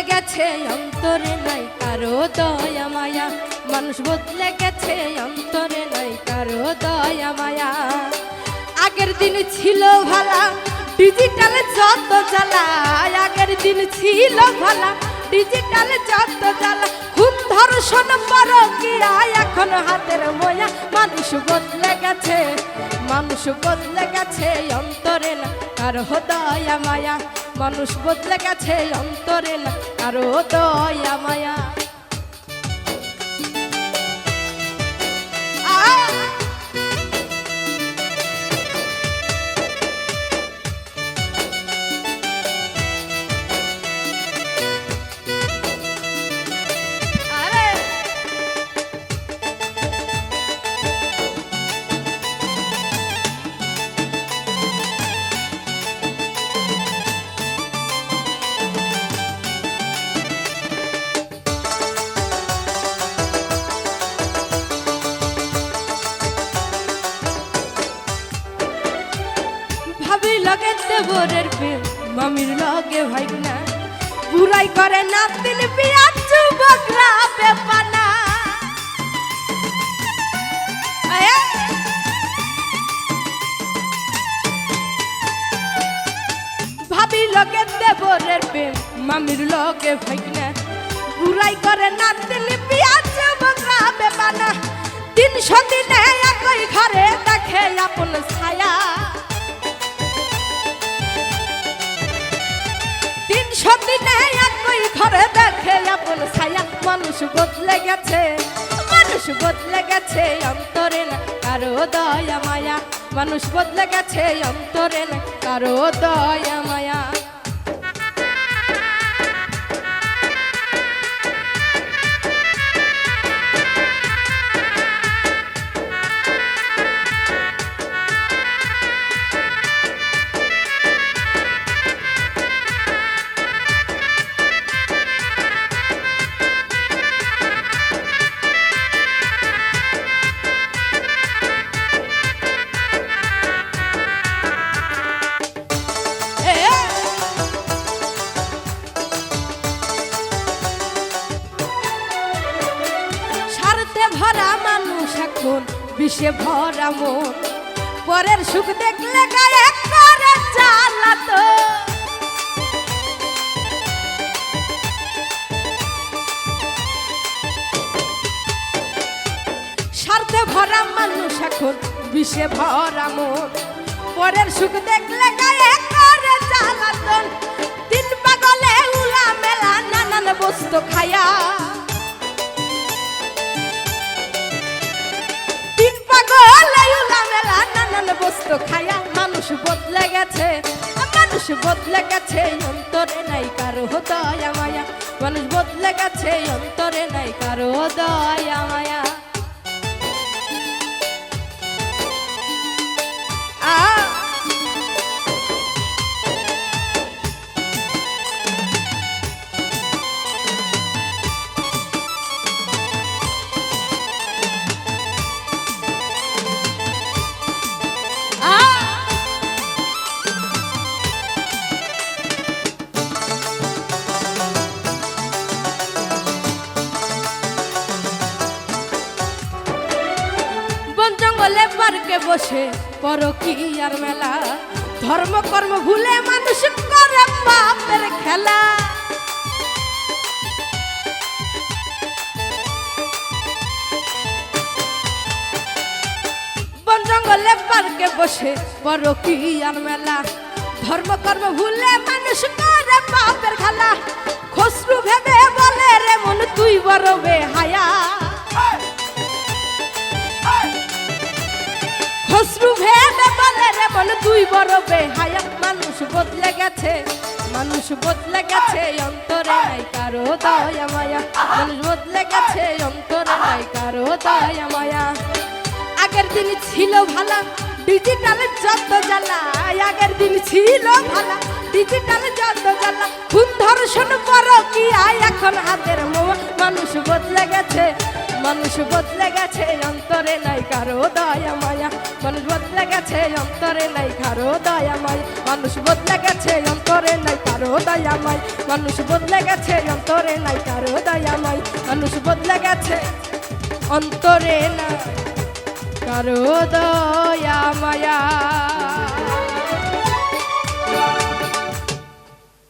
গেছে অন্তরে নাই কারো দয়া মায়া, মানুষ বদলে গেছে অন্তরে নাই কারো দয়া মায়া। আগের দিন ছিল ভালা ডিজিটাল যত জ্বালা, আগের দিন ছিল ভালা ডিজিটাল যত জ্বালা, খুন ধর্ষণ পরকীয়া এখন হাতের মোয়া। মানুষ বদলে গেছে, মানুষ বদলে গেছে অন্তরে না কারো দয়া মায়া, মানুষ বদলে গেছে অন্তরে না কারো দয়া মায়া। লগে দেবরের প্রেম মামির লগে ভাইনা, বুড়াই করে নাতিন বিয়া যুবকরা বেপানা। ভাবি লগে দেবরের প্রেম মামির লগে ভাইনা, বুড়াই করে নাতিন বিয়া যুবকরা বেপানা। দিন সদিনে একই ঘরে দেখে আপন ছায়া, সদিনে একই ঘরে দেখে আপন ছায়া। মানুষ বদলে গেছে, মানুষ বদলে গেছে অন্তরে না কারো দয়া মায়া, মানুষ বদলে গেছে অন্তরে না কারো দয়া মায়া। ভরা মানুষ এখন বিষে ভরা মন, পরের সুখ দেখলে গায়ে করে জ্বালাতো। স্বার্থে ভরা মানুষ এখন বিষে ভরা মন, পরের সুখ দেখলে গায়ে করে জ্বালাতন। দিন পাগলে উলা মেলা নানান বস্তু খায়া, বস্তু খায়া। মানুষ বদলে গেছে, মানুষ বদলে গেছে অন্তরে নাই কারো দয়া মায়া, মানুষ বদলে গেছে অন্তরে নাই কারো দয়া মায়া। জঙ্গলে পার্কে বসে পরকীয়ার মেলা, ধর্ম কর্ম ভুলে মানুষ করে পাপের খেলা। বন জঙ্গলে পার্কে বসে পরকীয়ার মেলা, ধর্ম কর্ম ভুলে মানুষ করে পাপের খেলা। খসরু ভেবে বলে রে মন তুই বড় বেহায়া, খসরু ভেবে বলে রে মন তুই বড় বেহায়া। মানুষ বদলে গেছে, মানুষ বদলে গেছে অন্তরে নাই কারো দয়া মায়া, মানুষ বদলে গেছে অন্তরে নাই কারো দয়া মায়া। আগের দিন ছিল ভালা ডিজিটাল যত জ্বালা, আগের দিন ছিল ভালা ডিজিটাল যত জ্বালা, খুন ধর্ষণ পরকীয়া এখন হাতের মোয়া। মানুষ বদলে গেছে, মানুষ বদলে গেছে, অন্তরে নাই কারো দয়া মায়া। মানুষ বদলে গেছে, অন্তরে নাই কারো দয়া মায়া। মানুষ বদলে গেছে, অন্তরে নাই কারো দয়া মায়া। মানুষ বদলে গেছে, অন্তরে নাই কারো দয়া মায়া। মানুষ বদলে গেছে, অন্তরে নাই কারো দয়া মায়া।